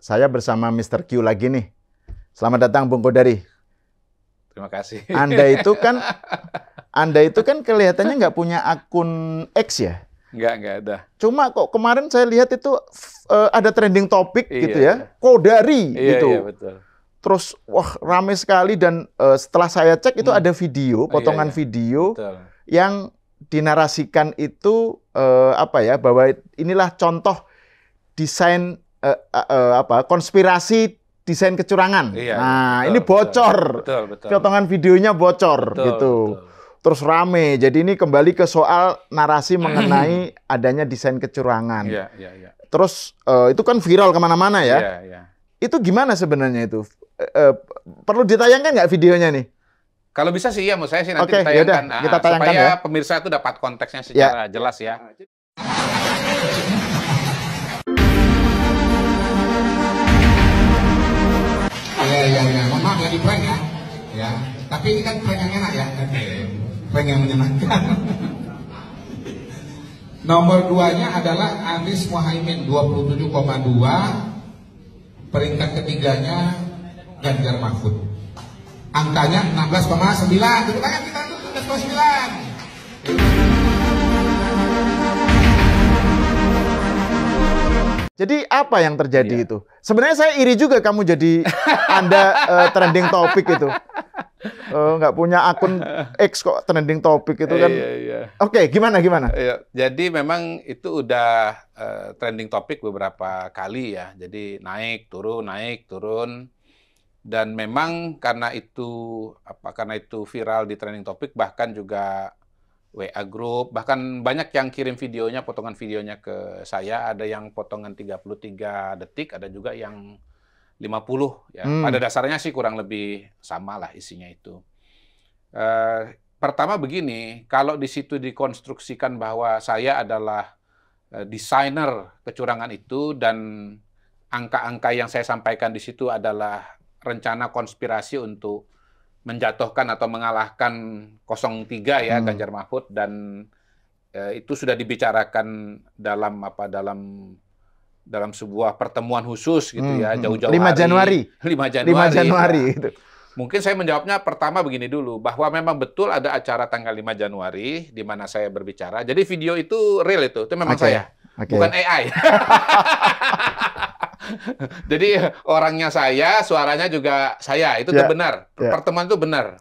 Saya bersama Mr. Q lagi nih. Selamat datang Bung Kodari. Terima kasih. Anda itu kan kelihatannya nggak punya akun X ya? Nggak ada. Cuma kok kemarin saya lihat itu ada trending topik gitu ya, Iya. Kodari gitu. Iya, betul. Terus wah rame sekali dan setelah saya cek itu ada video, potongan video Betul. yang dinarasikan itu bahwa inilah contoh desain konspirasi desain kecurangan. Iya, Nah, betul, ini bocor. Betul. Potongan videonya bocor Betul, gitu. betul. Terus rame. Jadi ini kembali ke soal narasi mengenai adanya desain kecurangan. Iya. Terus itu kan viral kemana-mana ya. Iya. Itu gimana sebenarnya itu? Perlu ditayangkan nggak videonya nih? Kalau bisa sih ya, menurut saya sih nanti Oke, ditayangkan. yaudah, kita tayangkan supaya ya. pemirsa itu dapat konteksnya secara jelas ya. Iya. Maaf ya di prank ya. Ya. Tapi ini kan prank yang enak ya. Prank yang menyenangkan. Nomor 2-nya adalah Anies Mohaimin 27,2. Peringkat ketiganya Ganjar Mahfud. Angkanya 16,9. Tepuk tangan kita tuh 16,9. Jadi apa yang terjadi itu? Sebenarnya saya iri juga kamu jadi Anda trending topik itu. Nggak punya akun X kok trending topik itu kan. Iya. Oke, gimana? Iya. Jadi memang itu udah trending topik beberapa kali ya. Jadi naik turun. Dan memang karena itu viral di trending topik, bahkan juga WA group, bahkan banyak yang kirim videonya, potongan videonya ke saya. Ada yang potongan 33 detik, ada juga yang 50 ya. Pada dasarnya sih kurang lebih sama lah isinya itu. Pertama begini, kalau di situ dikonstruksikan bahwa saya adalah desainer kecurangan itu dan angka-angka yang saya sampaikan di situ adalah rencana konspirasi untuk menjatuhkan atau mengalahkan 03 ya Ganjar Mahfud, dan itu sudah dibicarakan dalam sebuah pertemuan khusus gitu ya, jauh-jauh 5 Januari. 5 Januari itu. Mungkin saya menjawabnya pertama begini dulu, bahwa memang betul ada acara tanggal 5 Januari di mana saya berbicara. Jadi video itu real, itu memang saya, bukan AI. Jadi orangnya saya, suaranya juga saya, itu benar. Pertemuan itu benar.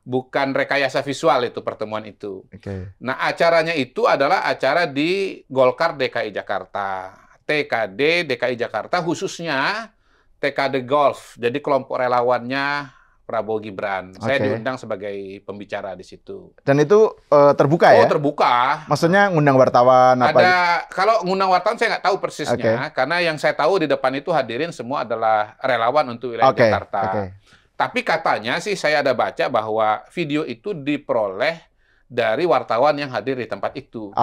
Bukan rekayasa visual itu pertemuan itu. Nah, acaranya itu adalah acara di Golkar DKI Jakarta. TKD DKI Jakarta, khususnya TKD Golf. Jadi kelompok relawannya Prabowo Gibran. Saya diundang sebagai pembicara di situ. Dan itu terbuka ya? Oh, terbuka. Maksudnya ngundang wartawan apa? Kalau ngundang wartawan saya nggak tahu persisnya, karena yang saya tahu di depan itu hadirin semua adalah relawan untuk wilayah Jakarta. Tapi katanya sih saya ada baca bahwa video itu diperoleh dari wartawan yang hadir di tempat itu.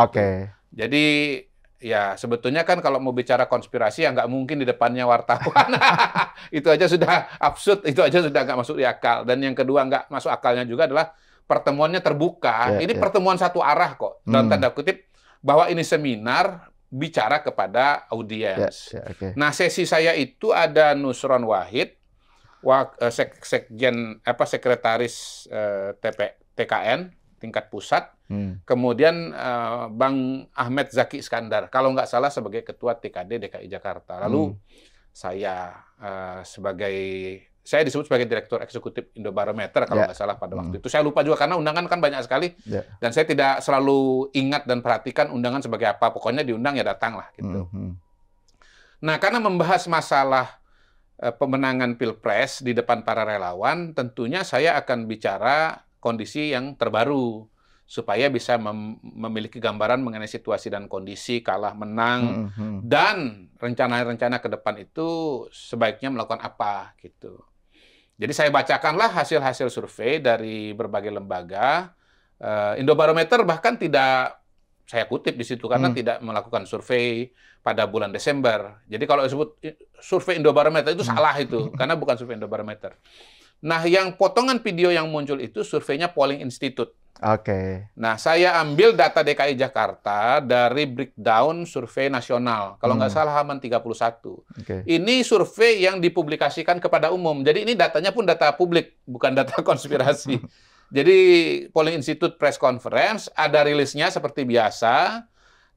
Jadi ya sebetulnya kan kalau mau bicara konspirasi ya nggak mungkin di depannya wartawan. Itu aja sudah absurd, itu aja sudah nggak masuk di akal. Dan yang kedua nggak masuk akalnya juga adalah pertemuannya terbuka. Ini pertemuan satu arah kok, dalam tanda kutip, bahwa ini seminar bicara kepada audiens. Nah, sesi saya itu ada Nusron Wahid, sekretaris TKN tingkat pusat, kemudian Bang Ahmed Zaki Iskandar, kalau nggak salah sebagai Ketua TKD DKI Jakarta. Lalu saya saya disebut sebagai Direktur Eksekutif Indobarometer kalau nggak salah pada waktu itu. Saya lupa juga karena undangan kan banyak sekali, dan saya tidak selalu ingat dan perhatikan undangan sebagai apa. Pokoknya diundang ya datang lah gitu. Nah, karena membahas masalah pemenangan Pilpres di depan para relawan, tentunya saya akan bicara kondisi yang terbaru supaya bisa memiliki gambaran mengenai situasi dan kondisi, kalah menang, dan rencana-rencana ke depan itu sebaiknya melakukan apa gitu. Jadi saya bacakanlah hasil-hasil survei dari berbagai lembaga. Indobarometer bahkan tidak saya kutip di situ karena tidak melakukan survei pada bulan Desember. Jadi kalau disebut survei Indobarometer itu salah itu, karena bukan survei Indobarometer. Nah, yang potongan video yang muncul itu surveinya Polling Institute. Oke. Nah, saya ambil data DKI Jakarta dari breakdown survei nasional. Kalau nggak salah halaman 31. Ini survei yang dipublikasikan kepada umum. Jadi ini datanya pun data publik, bukan data konspirasi. Jadi Polling Institute Press Conference, ada rilisnya seperti biasa.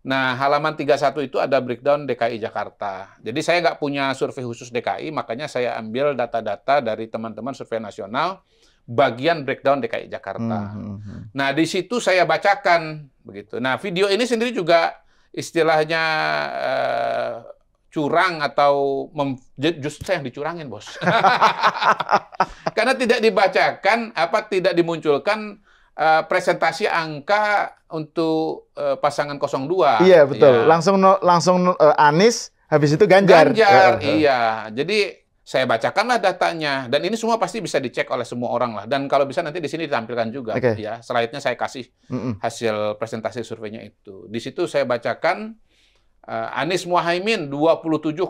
Nah, halaman 31 itu ada breakdown DKI Jakarta. Jadi saya nggak punya survei khusus DKI, makanya saya ambil data-data dari teman-teman survei nasional, bagian breakdown DKI Jakarta. Nah, di situ saya bacakan begitu. Nah, video ini sendiri juga istilahnya curang atau justru saya yang dicurangin, Bos. Karena tidak dibacakan, tidak dimunculkan presentasi angka untuk pasangan 02. Iya, betul. Ya. Langsung Anies, habis itu Ganjar. Iya. Jadi saya bacakanlah datanya, dan ini semua pasti bisa dicek oleh semua orang lah. Dan kalau bisa nanti di sini ditampilkan juga, ya. Slide-nya saya kasih hasil presentasi surveinya itu. Di situ saya bacakan Anies Muhaimin 27,2%.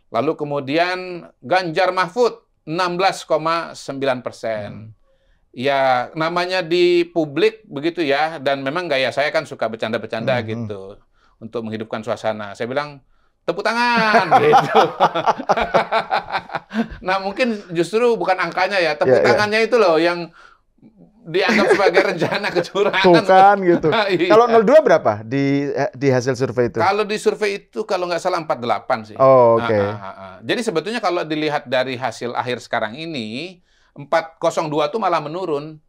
Lalu kemudian Ganjar Mahfud 16,9%. Ya, namanya di publik begitu ya, dan memang gaya saya kan suka bercanda-bercanda gitu untuk menghidupkan suasana. Saya bilang, tepuk tangan gitu. Nah, mungkin justru bukan angkanya ya, tepuk tangannya itu loh yang dianggap sebagai rencana kecurangan. Tuh kan gitu. Kalau 02 berapa di hasil survei itu? Kalau di survei itu kalau nggak salah 48 sih. Oh, oke. Jadi sebetulnya kalau dilihat dari hasil akhir sekarang ini, 402 itu malah menurun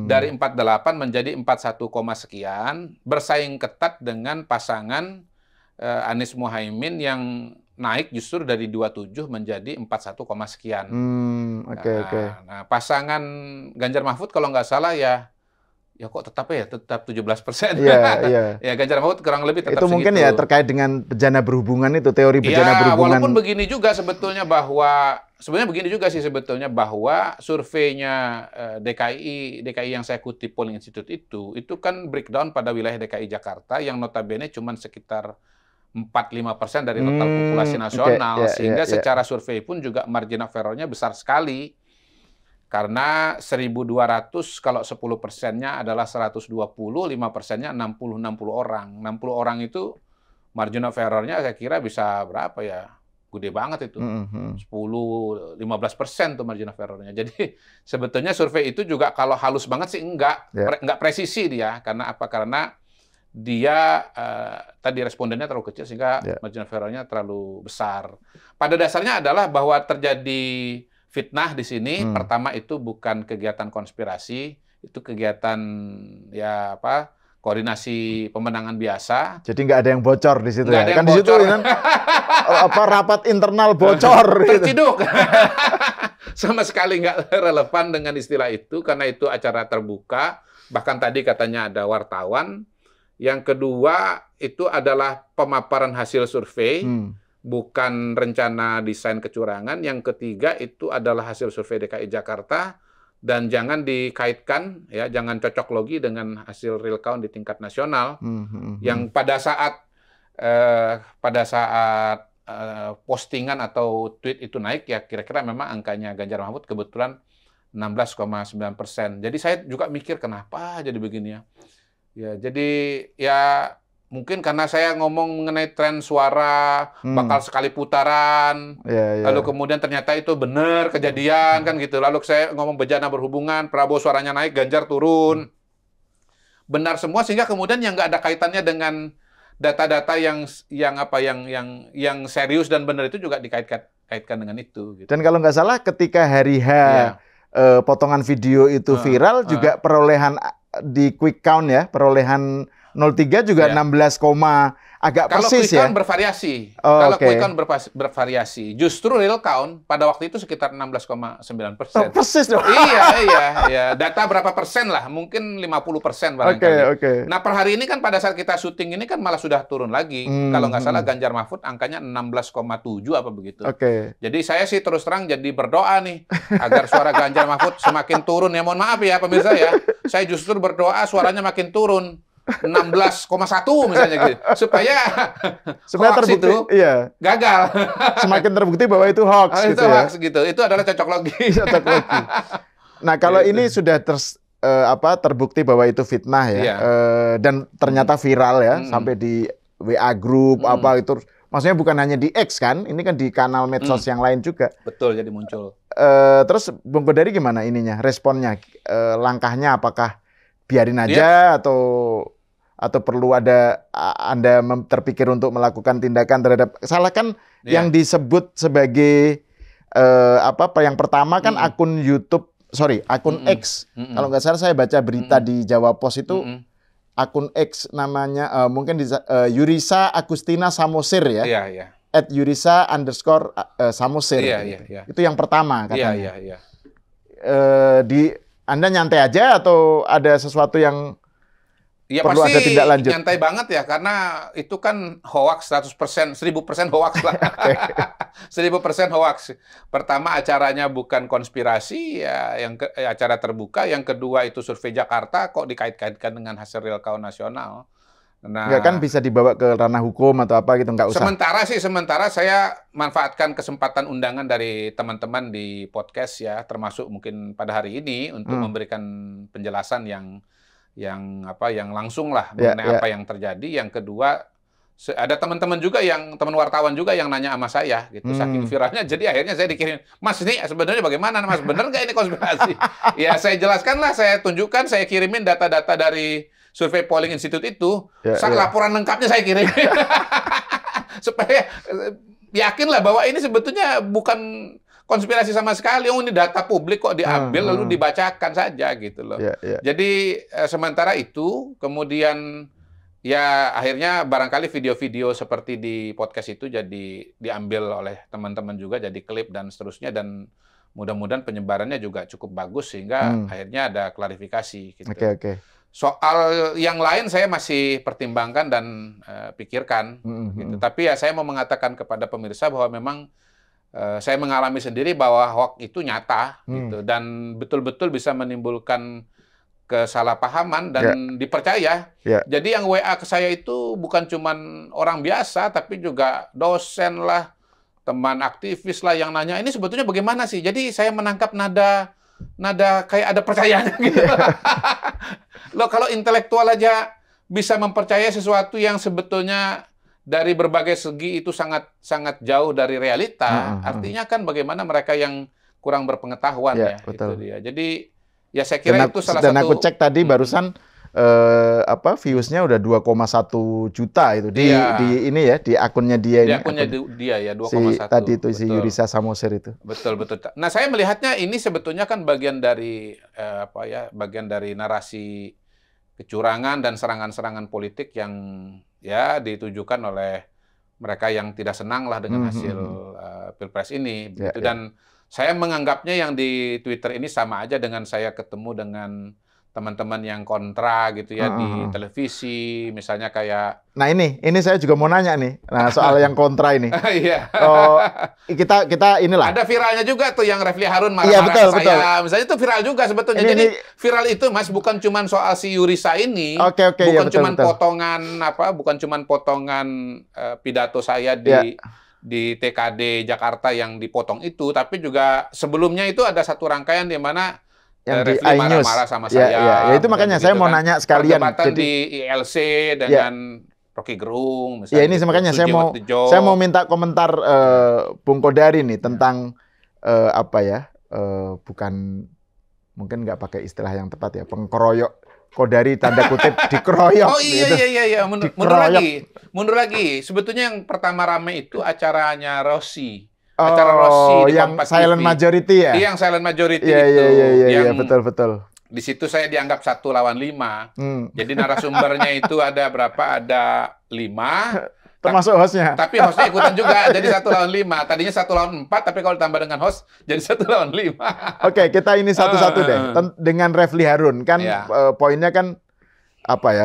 dari 48 menjadi 41, sekian, bersaing ketat dengan pasangan Anies Muhaimin yang naik justru dari 27 menjadi 41, sekian. Nah, pasangan Ganjar Mahfud kalau nggak salah ya kok tetap 17%. Iya. Ya, Ganjar Mahfud kurang lebih tetap itu segitu. mungkin ya terkait dengan bejana berhubungan itu, teori bejana berhubungan. Walaupun begini juga sebetulnya bahwa surveinya DKI yang saya kutip Polling Institute itu kan breakdown pada wilayah DKI Jakarta yang notabene cuma sekitar 4-5% dari total populasi nasional, sehingga secara survei pun juga margin of error-nya besar sekali. Karena 1.200 kalau 10%-nya adalah 120, 5%-nya 60 orang. 60 orang itu margin of error-nya saya kira bisa berapa ya? Gede banget itu. 10-15% tuh margin of error-nya. Jadi sebetulnya survei itu juga kalau halus banget sih enggak presisi dia. Karena apa? Karena dia tadi respondennya terlalu kecil sehingga margin of error-nya terlalu besar. Pada dasarnya adalah bahwa terjadi fitnah di sini. Pertama itu bukan kegiatan konspirasi, itu kegiatan koordinasi pemenangan biasa. Jadi nggak ada yang bocor di situ ya? Kan di situ kan rapat internal bocor. Terciduk. Sama sekali nggak relevan dengan istilah itu karena itu acara terbuka. Bahkan tadi katanya ada wartawan. Yang kedua itu adalah pemaparan hasil survei, bukan rencana desain kecurangan. Yang ketiga itu adalah hasil survei DKI Jakarta dan jangan dikaitkan jangan cocok logi dengan hasil real count di tingkat nasional. Yang pada saat postingan atau tweet itu naik ya kira-kira memang angkanya Ganjar Mahfud kebetulan 16,9%. Jadi saya juga mikir kenapa jadi begini ya. Ya, jadi ya mungkin karena saya ngomong mengenai tren suara bakal sekali putaran, lalu kemudian ternyata itu benar kejadian kan gitu. Lalu saya ngomong bejana berhubungan, Prabowo suaranya naik, Ganjar turun, benar semua sehingga kemudian yang nggak ada kaitannya dengan data-data yang serius dan benar itu juga dikaitkan dengan itu. Gitu. Dan kalau nggak salah ketika hari H potongan video itu viral juga perolehan di quick count perolehan 03 juga 16, agak persis ya. Kalau quick count bervariasi. Kalau quick count bervariasi. Justru real count pada waktu itu sekitar 16,9%. Persis dong. Iya. Data berapa persen lah? Mungkin 50% barangkali. Nah, per hari ini kan pada saat kita syuting ini kan malah sudah turun lagi. Kalau nggak salah Ganjar Mahfud angkanya 16,7 apa begitu. Jadi saya sih terus terang jadi berdoa nih agar suara Ganjar Mahfud semakin turun ya. Mohon maaf ya pemirsa ya. Saya justru berdoa suaranya makin turun. 16,1 misalnya gitu. Supaya terbukti itu gagal. Semakin terbukti bahwa itu hoax gitu hoax gitu. Itu adalah cocok logi. Nah, kalau ini sudah terbukti bahwa itu fitnah ya, dan ternyata viral ya, sampai di WA grup apa itu, maksudnya bukan hanya di X kan, ini kan di kanal medsos yang lain juga. Betul, jadi muncul. Terus Bung Kodari gimana ininya, responnya, langkahnya apakah biarin aja atau perlu ada Anda terpikir untuk melakukan tindakan terhadap, salah kan yang disebut sebagai yang pertama kan akun X. Kalau nggak salah saya baca berita di Jawa Pos itu akun X namanya mungkin Yurisa Agustina Samosir ya. Iya. @Yurisa_Samosir. Iya. Itu yang pertama katanya. Iya. Anda nyantai aja atau ada sesuatu yang perlu ada tindak lanjut? Nyantai banget ya, karena itu kan hoax 100%, 1000% hoax lah. 1000% hoax. Pertama, acaranya bukan konspirasi, ya, acara terbuka. Yang kedua itu survei Jakarta, kok dikait-kaitkan dengan hasil real count nasional. Nah, nggak kan bisa dibawa ke ranah hukum atau apa gitu, nggak usah? Sementara saya manfaatkan kesempatan undangan dari teman-teman di podcast ya, termasuk mungkin pada hari ini untuk memberikan penjelasan yang langsung lah mengenai apa yang terjadi. Yang kedua, ada teman-teman juga teman wartawan juga yang nanya sama saya gitu, saking viralnya. Jadi akhirnya saya dikirim, Mas ini sebenarnya bagaimana Mas, bener nggak ini konspirasi? Ya saya jelaskan lah, saya tunjukkan, saya kirimin data-data dari Survei Polling Institute itu, laporan lengkapnya saya kirim. Supaya yakinlah bahwa ini sebetulnya bukan konspirasi sama sekali. Ini data publik kok diambil lalu dibacakan saja gitu loh. Jadi sementara itu kemudian ya akhirnya barangkali video-video seperti di podcast itu jadi diambil oleh teman-teman juga, jadi klip dan seterusnya, dan mudah-mudahan penyebarannya juga cukup bagus sehingga akhirnya ada klarifikasi gitu. Oke. Soal yang lain saya masih pertimbangkan dan pikirkan gitu. Tapi ya saya mau mengatakan kepada pemirsa bahwa memang saya mengalami sendiri bahwa hoax itu nyata gitu, dan betul-betul bisa menimbulkan kesalahpahaman dan dipercaya. Jadi yang WA ke saya itu bukan cuman orang biasa, tapi juga dosen lah, teman aktivis lah yang nanya, ini sebetulnya bagaimana sih? Jadi saya menangkap nada kayak ada percayanya gitu. Loh, kalau intelektual aja bisa mempercayai sesuatu yang sebetulnya dari berbagai segi itu sangat jauh dari realita, artinya kan bagaimana mereka yang kurang berpengetahuan ya betul. Itu dia. Jadi ya saya kira itu salah satu. Dan aku cek tadi barusan views-nya udah 2,1 juta itu di ini ya, di akunnya dia ini. Di akunnya dia ya 2,1. Tadi itu si Yurisa Samosir itu. Betul. Nah, saya melihatnya ini sebetulnya kan bagian dari bagian dari narasi kecurangan dan serangan-serangan politik yang ya ditujukan oleh mereka yang tidak senang lah dengan hasil Pilpres ini. Dan saya menganggapnya yang di Twitter ini sama aja dengan saya ketemu dengan teman-teman yang kontra gitu ya di televisi, misalnya kayak. Nah ini saya juga mau nanya nih, soal yang kontra ini. Iya. Kita inilah. Ada viralnya juga tuh yang Refli Harun marah-marah ke saya. Misalnya itu viral juga sebetulnya. Jadi viral itu Mas bukan cuma soal si Yurisa ini. Oke, bukan cuma potongan pidato saya di TKD Jakarta yang dipotong itu, tapi juga sebelumnya itu ada satu rangkaian di mana yang Refli marah-marah sama saya. Ya itu makanya saya mau nanya sekalian. Perdebatan di ILC dengan Rocky Gerung misalnya. Ya ini makanya saya mau minta komentar Bung Kodari nih tentang bukan, mungkin nggak pakai istilah yang tepat ya, pengkeroyok. Kodari tanda kutip dikeroyok. Oh iya. Mundur lagi. Sebetulnya yang pertama rame itu acaranya Rossi. Acara Rossi di yang Kompas silent TV. Majority ya? Iya, yang silent majority Iya, betul. Di situ saya dianggap 1 lawan 5. Jadi narasumbernya itu ada berapa? Ada 5. Termasuk hostnya. Tapi hostnya ikutan juga, jadi 1 lawan 5. Tadinya 1 lawan 4, tapi kalau ditambah dengan host, jadi 1 lawan 5. Oke, kita ini satu-satu deh. Dengan Refli Harun, kan poinnya kan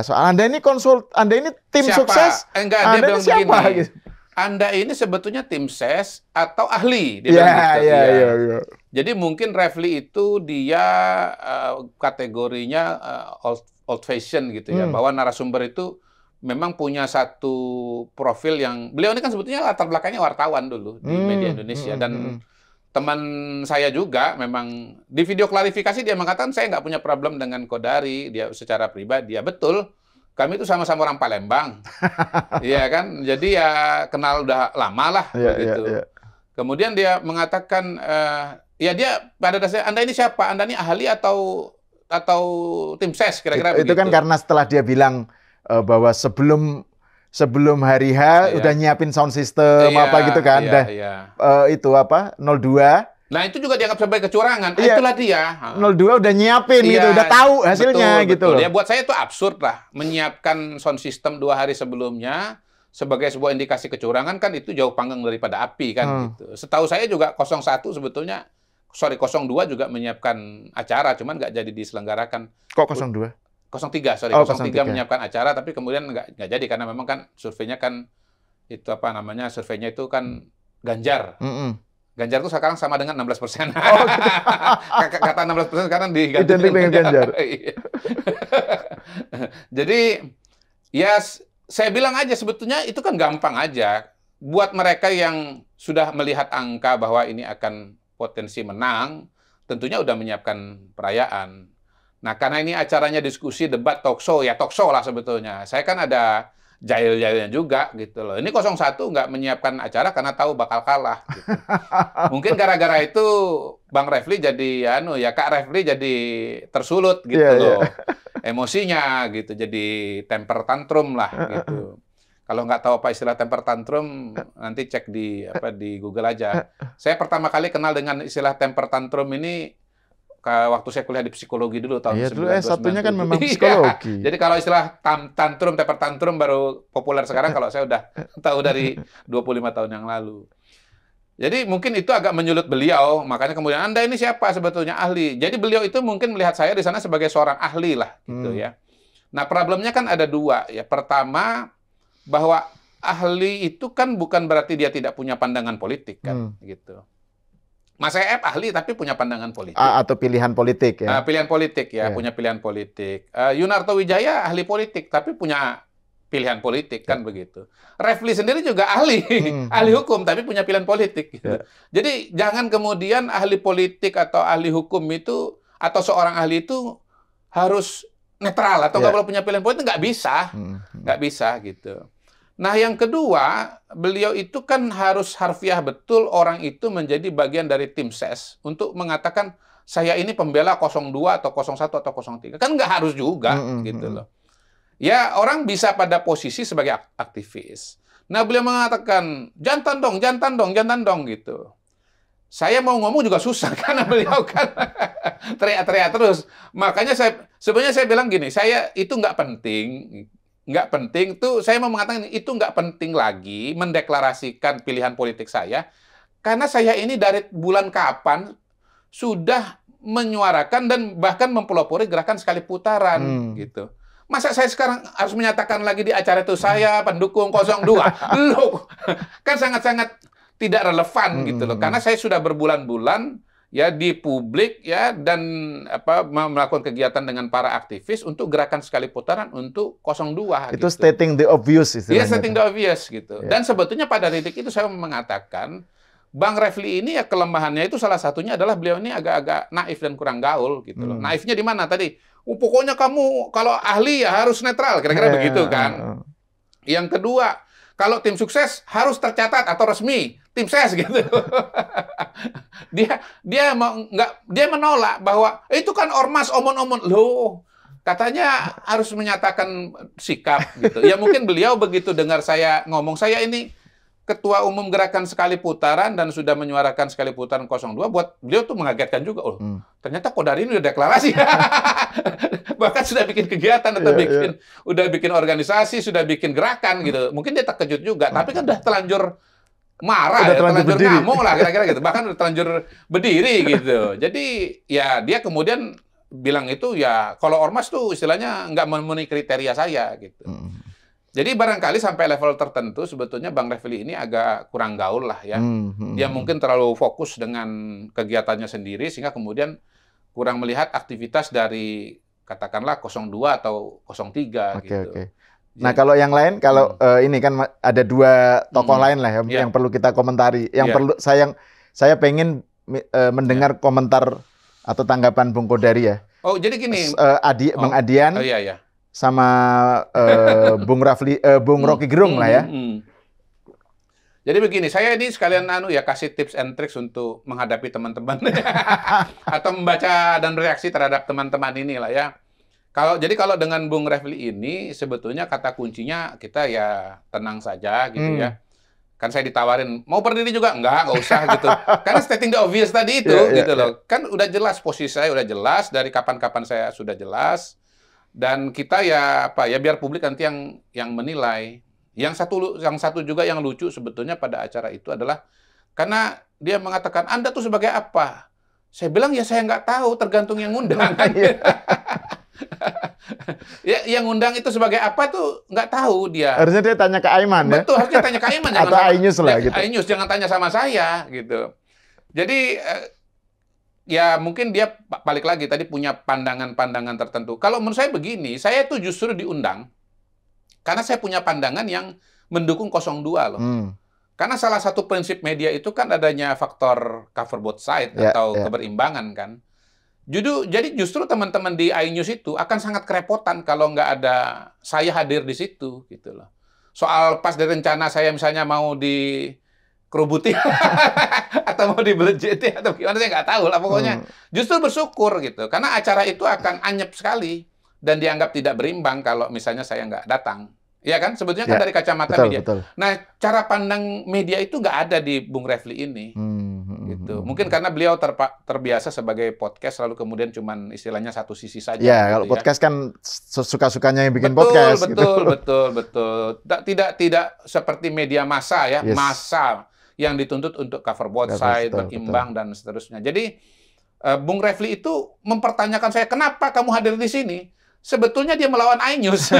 soal Anda ini Anda ini tim siapa? sukses. Anda ini siapa? Gitu. Anda ini sebetulnya tim ses atau ahli. Iya. Jadi mungkin Refli itu dia kategorinya old fashion gitu ya, bahwa narasumber itu memang punya satu profil yang, beliau ini kan sebetulnya latar belakangnya wartawan dulu di media Indonesia, dan teman saya juga memang di video klarifikasi dia mengatakan saya nggak punya problem dengan Kodari, dia secara pribadi ya betul. Kami itu sama-sama orang Palembang, iya kan? Jadi ya kenal udah lama lah, begitu. Kemudian dia mengatakan, ya dia pada dasarnya Anda ini siapa? Anda ini ahli atau tim ses kira-kira begitu. Itu kan karena setelah dia bilang bahwa sebelum hari H udah nyiapin sound system apa gitu kan, itu apa 02. Nah itu juga dianggap sebagai kecurangan. Itulah dia. 02 udah nyiapin gitu, udah tahu hasilnya gitu loh. Ya buat saya itu absurd lah, menyiapkan sound system 2 hari sebelumnya sebagai sebuah indikasi kecurangan kan itu jauh panggang daripada api kan gitu. Setahu saya juga 01 sebetulnya, 02 juga menyiapkan acara, cuman nggak jadi diselenggarakan. Kok 02? 03, 03 menyiapkan acara, tapi kemudian nggak jadi karena memang kan surveinya kan itu apa namanya, surveinya itu kan Ganjar. Ganjar itu sekarang sama dengan 16%. Oh, gitu. Kata 16% sekarang diganti dengan Ganjar. Jadi ya saya bilang aja sebetulnya itu kan gampang aja buat mereka yang sudah melihat angka bahwa ini akan potensi menang, tentunya udah menyiapkan perayaan. Nah, karena ini acaranya diskusi, debat, talk show, ya talk show lah sebetulnya. Saya kan ada jahil-jahilnya juga gitu loh. Ini 01 nggak menyiapkan acara karena tahu bakal kalah. Gitu. Mungkin gara-gara itu Bang Refli jadi Kak Refli jadi tersulut gitu loh. Emosinya gitu, jadi temper tantrum lah gitu. Kalau nggak tahu apa istilah temper tantrum, nanti cek di Google aja. Saya pertama kali kenal dengan istilah temper tantrum ini waktu saya kuliah di psikologi dulu tahun 1997. Satunya kan memang psikologi. Jadi kalau istilah tantrum, temper tantrum baru populer sekarang, kalau saya udah tahu dari 25 tahun yang lalu. Jadi mungkin itu agak menyulut beliau, makanya kemudian Anda ini siapa sebetulnya ahli. Jadi beliau itu mungkin melihat saya di sana sebagai seorang ahli lah gitu ya. Nah, problemnya kan ada 2 ya. Pertama, bahwa ahli itu kan bukan berarti dia tidak punya pandangan politik kan gitu. Mas EF ahli tapi punya pandangan politik. Atau pilihan politik ya. Pilihan politik ya, punya pilihan politik. Yunarto Wijaya ahli politik tapi punya pilihan politik kan begitu. Refli sendiri juga ahli, ahli hukum tapi punya pilihan politik gitu. Jadi jangan kemudian ahli politik atau ahli hukum itu atau seorang ahli itu harus netral atau nggak boleh punya pilihan politik, nggak bisa. Nggak bisa gitu. Nah, yang kedua, beliau itu kan harus harfiah betul orang itu menjadi bagian dari tim ses untuk mengatakan saya ini pembela 02 atau 01 atau 03. Kan nggak harus juga gitu loh. Ya, orang bisa pada posisi sebagai aktivis. Nah, beliau mengatakan jantan dong gitu. Saya mau ngomong juga susah karena beliau kan teriak-teriak terus. Makanya sebenarnya saya bilang gini, saya itu nggak penting tuh, saya mau mengatakan itu nggak penting lagi mendeklarasikan pilihan politik saya, karena saya ini dari bulan kapan sudah menyuarakan dan bahkan mempelopori gerakan sekali putaran gitu. Masa saya sekarang harus menyatakan lagi di acara itu saya pendukung 02? Loh, kan sangat-sangat tidak relevan gitu loh, karena saya sudah berbulan-bulan ya di publik ya dan melakukan kegiatan dengan para aktivis untuk gerakan sekali putaran untuk 02. Itu gitu. stating the obvious istilahnya. Iya, stating the obvious gitu. Dan sebetulnya pada titik itu saya mengatakan Bang Refli ini ya kelemahannya itu salah satunya adalah beliau ini agak-agak naif dan kurang gaul gitu loh. Naifnya di mana tadi? Pokoknya kamu kalau ahli ya harus netral, kira-kira begitu kan. Yang kedua, kalau tim sukses harus tercatat atau resmi tim ses gitu. Dia menolak bahwa itu kan ormas omon-omon. Loh, katanya harus menyatakan sikap gitu. Ya mungkin beliau begitu dengar saya ngomong, saya ini ketua umum gerakan sekali putaran dan sudah menyuarakan sekali putaran 02, buat beliau tuh mengagetkan juga. Oh, ternyata Kodari ini udah deklarasi. Bahkan sudah bikin kegiatan atau udah bikin organisasi, sudah bikin gerakan gitu. Mungkin dia terkejut juga, tapi kan udah telanjur marah, telanjur ngamuk lah kira-kira gitu. Bahkan udah telanjur berdiri gitu. Jadi ya dia kemudian bilang itu ya kalau ormas tuh istilahnya nggak memenuhi kriteria saya gitu. Jadi barangkali sampai level tertentu sebetulnya Bang Refli ini agak kurang gaul lah ya. Dia mungkin terlalu fokus dengan kegiatannya sendiri sehingga kemudian kurang melihat aktivitas dari katakanlah 02 atau 03 gitu. Nah, kalau yang lain, kalau ini kan ada 2 tokoh lain lah yang perlu kita komentari. Yang perlu saya pengen mendengar komentar atau tanggapan Bung Kodari ya. Oh, jadi gini. Bang Adian. Oh, iya. Sama Bung Rocky Gerung lah ya. Jadi begini, saya ini sekalian kasih tips and tricks untuk menghadapi teman-teman atau membaca dan bereaksi terhadap teman-teman ini lah ya. Jadi kalau dengan Bung Refli ini sebetulnya kata kuncinya kita ya tenang saja gitu ya. Kan saya ditawarin mau berdiri juga nggak usah gitu. Karena stating the obvious tadi itu gitu loh. Kan udah jelas posisi saya udah jelas dari kapan-kapan saya sudah jelas. Dan kita ya biar publik nanti yang menilai. Yang satu juga yang lucu sebetulnya pada acara itu adalah karena dia mengatakan Anda tuh sebagai apa? Saya bilang ya saya nggak tahu, tergantung yang ngundang. Ya, yang ngundang itu sebagai apa tuh nggak tahu dia. Harusnya dia tanya ke Aiman ya. Betul, harusnya tanya ke Aiman. Atau Ainews lah gitu. Ainews jangan tanya sama saya gitu. Jadi ya mungkin dia balik lagi tadi punya pandangan-pandangan tertentu. Kalau menurut saya begini, saya tuh justru diundang karena saya punya pandangan yang mendukung 02 loh. Karena salah satu prinsip media itu kan adanya faktor cover both side atau keberimbangan kan. Jadi justru teman-teman di iNews itu akan sangat kerepotan kalau nggak ada saya hadir di situ gitu loh. Soal pas dari rencana saya misalnya mau dikerubuti atau mau dibelejeti atau gimana saya nggak tahu lah pokoknya. Justru bersyukur gitu karena acara itu akan anyep sekali dan dianggap tidak berimbang kalau misalnya saya nggak datang. Ya kan, sebetulnya kan dari kacamata media. Betul. Nah, cara pandang media itu nggak ada di Bung Refli ini. Gitu. Mungkin karena beliau terbiasa sebagai podcast, lalu kemudian cuman istilahnya satu sisi saja. Ya, gitu, kalau podcast kan suka-sukanya yang bikin podcast. Betul. Tidak seperti media massa ya, massa yang dituntut untuk cover both side, berimbang dan seterusnya. Jadi Bung Refli itu mempertanyakan saya, kenapa kamu hadir di sini? Sebetulnya dia melawan iNews.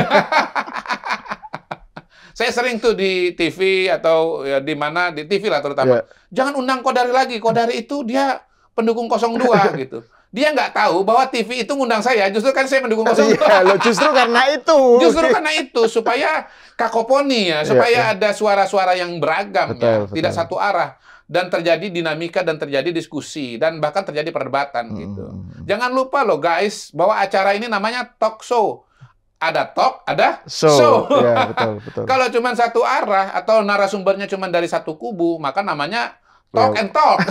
Saya sering tuh di TV atau ya di mana, di TV lah terutama. Jangan undang Kodari lagi. Kodari itu dia pendukung 02 gitu. Dia nggak tahu bahwa TV itu ngundang saya. Justru kan saya mendukung 02. Justru karena itu. Justru karena itu. Supaya kakoponi ya. Supaya ada suara-suara yang beragam ya. Tidak satu arah. Dan terjadi dinamika dan terjadi diskusi. Dan bahkan terjadi perdebatan gitu. Jangan lupa loh guys, bahwa acara ini namanya talk show. Ada talk, ada show. Ya, betul. Kalau cuma satu arah atau narasumbernya cuma dari satu kubu, maka namanya talk and talk.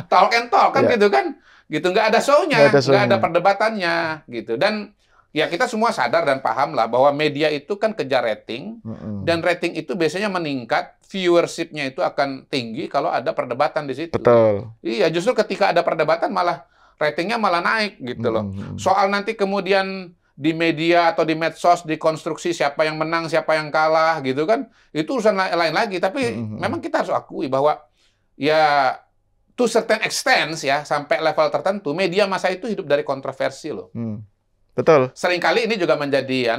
Talk and talk kan gitu kan? Gitu nggak ada show-nya, nggak ada perdebatannya gitu. Dan ya kita semua sadar dan paham lah bahwa media itu kan kejar rating dan rating itu biasanya meningkat, viewership-nya itu akan tinggi kalau ada perdebatan di situ. Betul. Iya, justru ketika ada perdebatan malah ratingnya malah naik gitu loh. Soal nanti kemudian di media atau di medsos dikonstruksi siapa yang menang, siapa yang kalah gitu kan. Itu urusan lain lagi, tapi memang kita harus akui bahwa ya to certain extent ya, sampai level tertentu media massa itu hidup dari kontroversi loh. Betul. Seringkali ini juga menjadi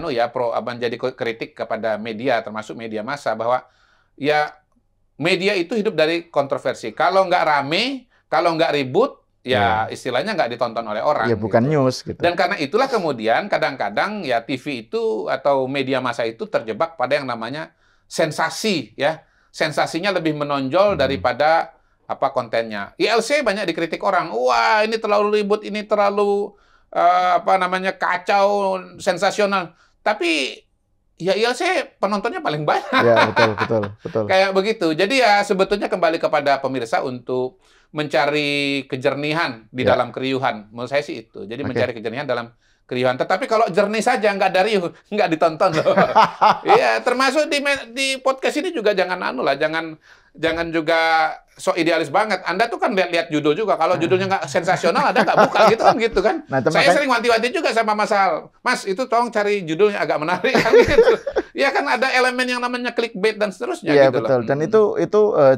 menjadi kritik kepada media termasuk media massa bahwa ya media itu hidup dari kontroversi. Kalau nggak rame, kalau nggak ribut, ya istilahnya nggak ditonton oleh orang. Ya bukan news gitu. Dan karena itulah kemudian kadang-kadang ya TV itu atau media massa itu terjebak pada yang namanya sensasi ya. Sensasinya lebih menonjol daripada apa kontennya. ILC banyak dikritik orang. Wah, ini terlalu ribut, ini terlalu kacau, sensasional. Tapi ya ILC penontonnya paling banyak. Ya, betul. Kayak begitu. Jadi ya sebetulnya kembali kepada pemirsa untuk mencari kejernihan di dalam keriuhan. Menurut saya sih itu. Jadi mencari kejernihan dalam keriuhan. Tetapi kalau jernih saja nggak ada riuh, nggak ditonton loh. Iya, termasuk di podcast ini juga jangan jangan juga so idealis banget. Anda tuh kan lihat judul juga. Kalau judulnya nggak sensasional, Anda nggak buka gitu kan. Nah, saya sering wanti-wanti juga sama Mas Al. Mas, itu tolong cari judulnya agak menarik kan gitu. Ya kan ada elemen yang namanya clickbait dan seterusnya gitu betul. Loh. Dan itu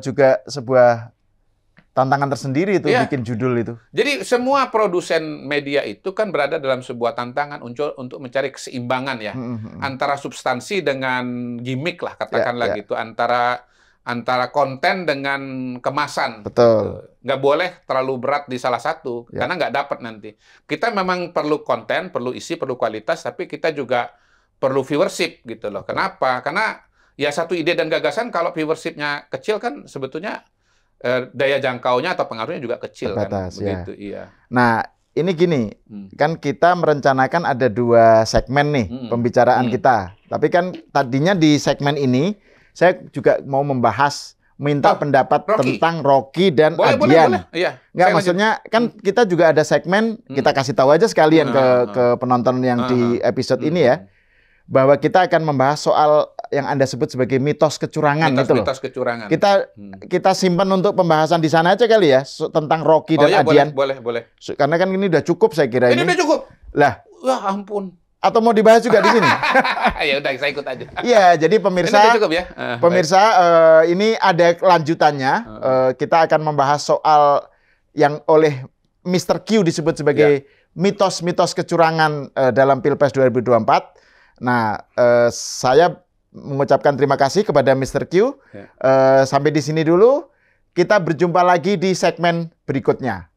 juga sebuah tantangan tersendiri itu bikin judul itu. Jadi semua produsen media itu kan berada dalam sebuah tantangan untuk mencari keseimbangan ya antara substansi dengan gimmick lah katakanlah gitu, antara konten dengan kemasan. Betul. Nggak boleh terlalu berat di salah satu karena nggak dapat nanti. Kita memang perlu konten, perlu isi, perlu kualitas, tapi kita juga perlu viewership gitu loh. Kenapa? Karena ya satu ide dan gagasan kalau viewershipnya kecil kan sebetulnya daya jangkaunya atau pengaruhnya juga kecil terbatas, kan, begitu, iya. Nah, ini gini, kan kita merencanakan ada 2 segmen nih pembicaraan kita. Tapi kan tadinya di segmen ini saya juga mau membahas minta pendapat tentang Rocky dan Adian. Iya. Nggak, maksudnya kan kita juga ada segmen, kita kasih tahu aja sekalian ke penonton yang di episode ini ya, bahwa kita akan membahas soal yang Anda sebut sebagai mitos kecurangan itu loh. Mitos kecurangan. Kita simpan untuk pembahasan di sana aja kali ya, tentang Rocky dan Adian. Boleh. Karena kan ini udah cukup saya kira ini. Ini udah cukup. Lah, wah ampun. Atau mau dibahas juga di sini? Ya udah, saya ikut aja. Iya, jadi pemirsa, ini udah cukup ya? Pemirsa, ini ada kelanjutannya. Kita akan membahas soal yang oleh Mr. Q disebut sebagai mitos-mitos kecurangan dalam Pilpres 2024. Nah, saya mengucapkan terima kasih kepada Mr. Q. Sampai di sini dulu. Kita berjumpa lagi di segmen berikutnya.